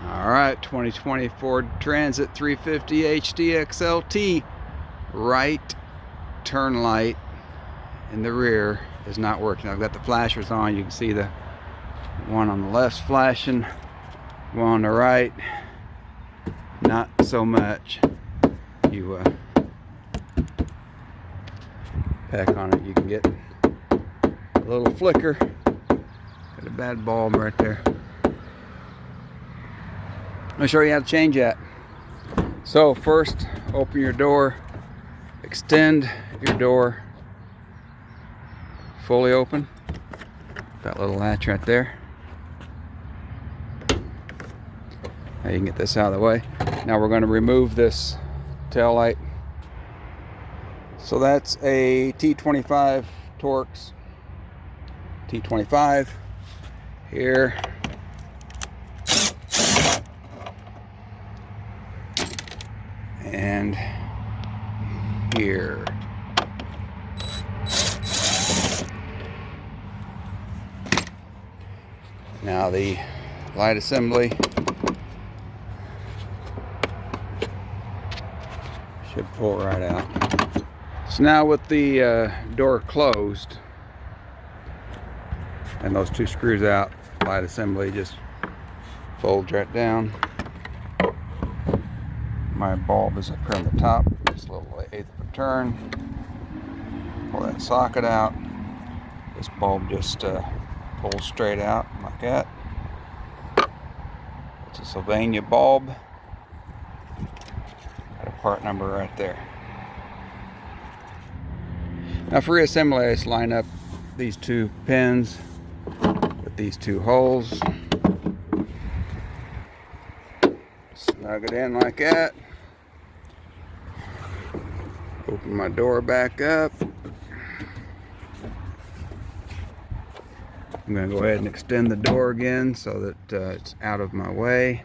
Alright, 2020 Ford Transit 350 HD XLT. Right turn light in the rear is not working. I've got the flashers on. You can see the one on the left's flashing, one on the right not so much. You pack on it, you can get a little flicker. Got a bad bulb right there. I'm going to show you how to change that. So first, open your door, extend your door fully open. That little latch right there. Now you can get this out of the way. Now we're going to remove this tail light. So that's a T25 Torx. T25 here. And here. Now the light assembly should pull right out. So now with the door closed and those two screws out, light assembly just folds right down. My bulb is up here on the top, just a little 1/8 of a turn. Pull that socket out. This bulb just pulls straight out like that. It's a Sylvania bulb. Got a part number right there. Now for reassembly, I just line up these two pins with these two holes. Snug it in like that. Open my door back up. I'm going to go ahead and extend the door again so that it's out of my way.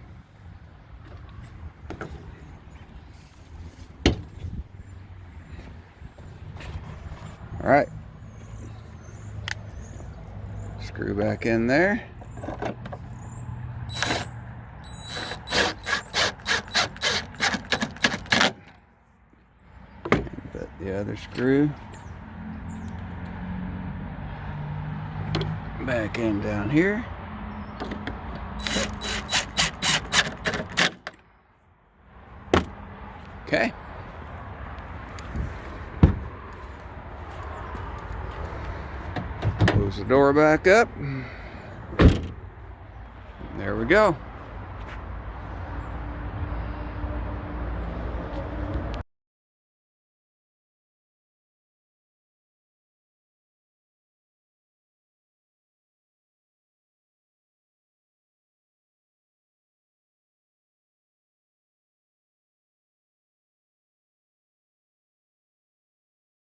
Alright. Screw back in there. Put the other screw back in down here. Okay. Close the door back up. There we go.